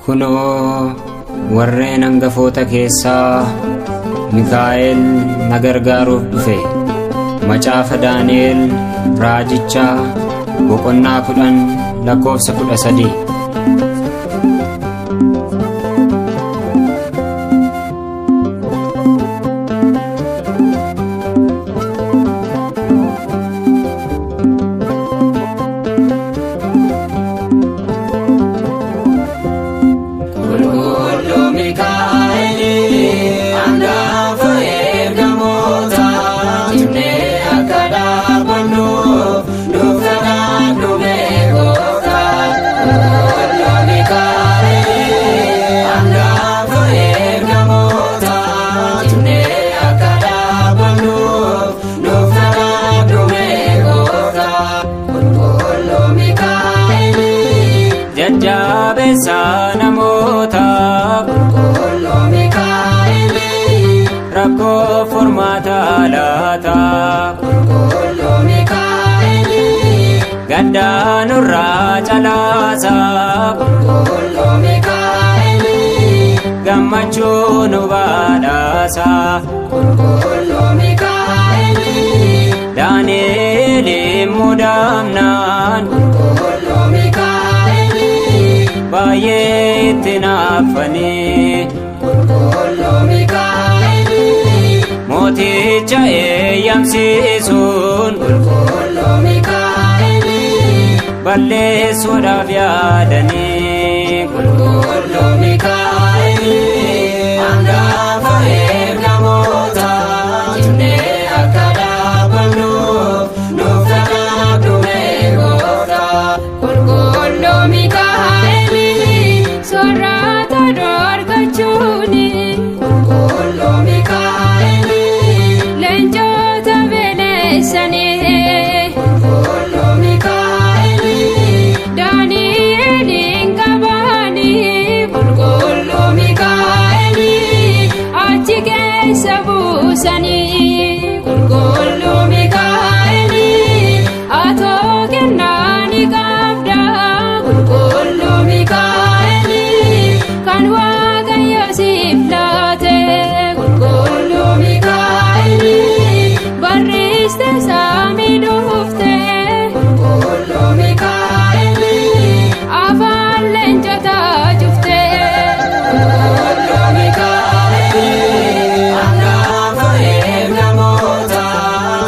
kuno warreen hangafoota keessaa Mikaa'el na gargaaruuf dhufe. Macaafa Daani'el raajicha boqonnaa 10 lakkoofsa 13. Namoota qulqulluu Mikaa'el rakkoo furmaata laata. Qulqulluu Mikaa'el gaddaan irraa calaasa. Qulqulluu Mikaa'el gammachuu nu badhaasa. Qulqulluu Mikaa'el Daani'el muudamnaan. Qulqulluu Mikaa'el baay'ee itti naafanii. Qulqulluu Mikaa'el mooticha eeyyamsiisuun. Qulqulluu Mikaa'el balleessuudhaaf yaadanii. Qulqulluu Mikaa'el hangafa ergamoota jennee akka dhaabannuuf nuuf kanaafuu meeqoodha. Qulqulluu Mikaa'el soorata dorgochuuni. Qulqulluu Mikaa'el leencota beleessanii. Qulqulluu Mikaa'el Daani'elin qabanii. Qulqulluu Mikaa'el achi keessa buusanii. Qulqulluu Mikaa'el atoo kennaani qabda. Qulqulluu Mikaa'el kan Waaqayyo siif laate. Qulqulluu Mikaa'el barreessite saamii dhufte. Qulqulluu Mikaa'el afaan leencotaa cufte. Qulqulluu Mikaa'el hangafa ergamoota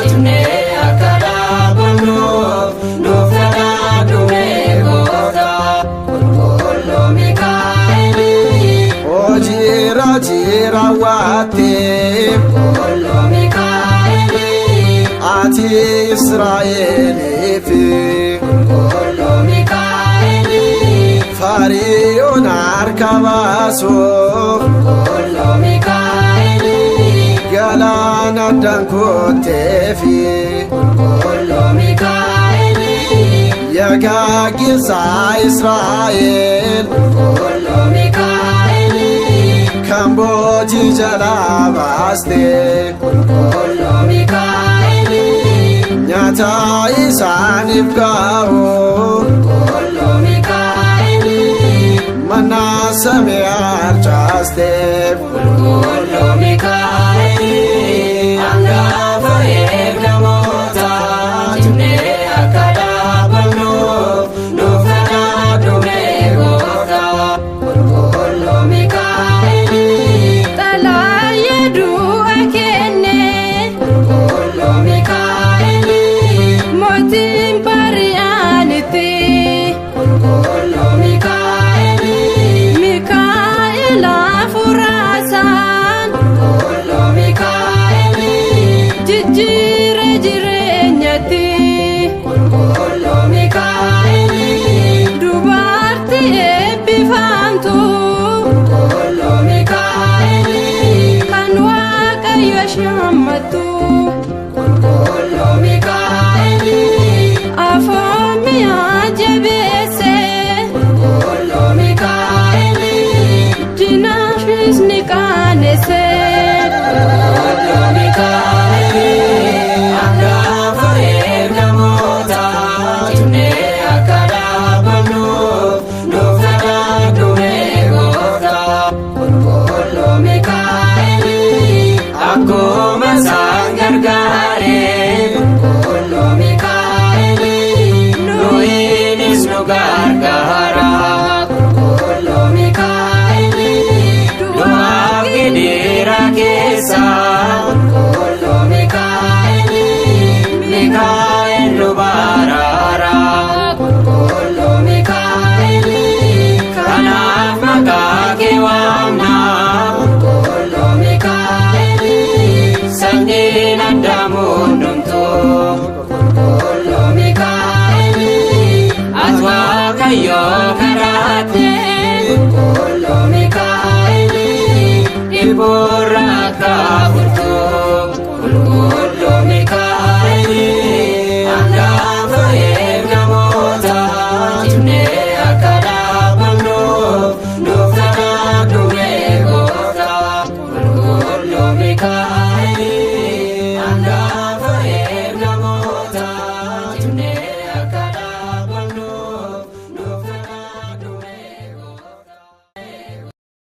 jennee akka dhaabannuuf nuuf kanaafuu meeqoodha. Qulqulluu Mikaa'el hojii raawwattee. Qulqulluu Mikaa'el ati Israa'eliif. Qulqulluu Mikaa'el Fariyoon harka baasuuf. Qulqulluu Mikaa'el galaana addaan kutteefi. Qulqulluu Mikaa'el yagaggeessaa Israa'el Qulqulluu Mikaa'el kan boojii jalaa baaste. Qulqulluu Mikaa'el nyaata isaaniif ga'u. Qulqulluu Mikaa'el mannaa samii harcaasteef. Qulqulluu Mikaa'el hangafa ergamoota jennee akka dhaabannuuf nuuf kanaafuu meeqoodha. Qulqulluu Mikaa'el xalaayee du'a kenne. Qulqulluu Mikaa'el mootiin bari'aanitti. Qulqulluu Mikaa'el Mikaa'el afuraasaan. Qulqulluu Mikaa'el jijjiire jireenyatti. Qulqulluu Mikaa'el dubartii eebbifamtu. Qulqulluu Mikaa'el kan Waaqayyo shammattu. Qulqulluu Mikaa'el afaan mi'aa jabeesse. Qulqulluu Mikaa'el jinaafis ni qaanesse. Qulqulluu Mikaa'el burraqa furtuu qulqulluu Mikaa'eli hangafa ergamoota jibnee akka dhaabannuuf nuuf kadhadhu mee gooftaa qulqulluu Mikaa'eli.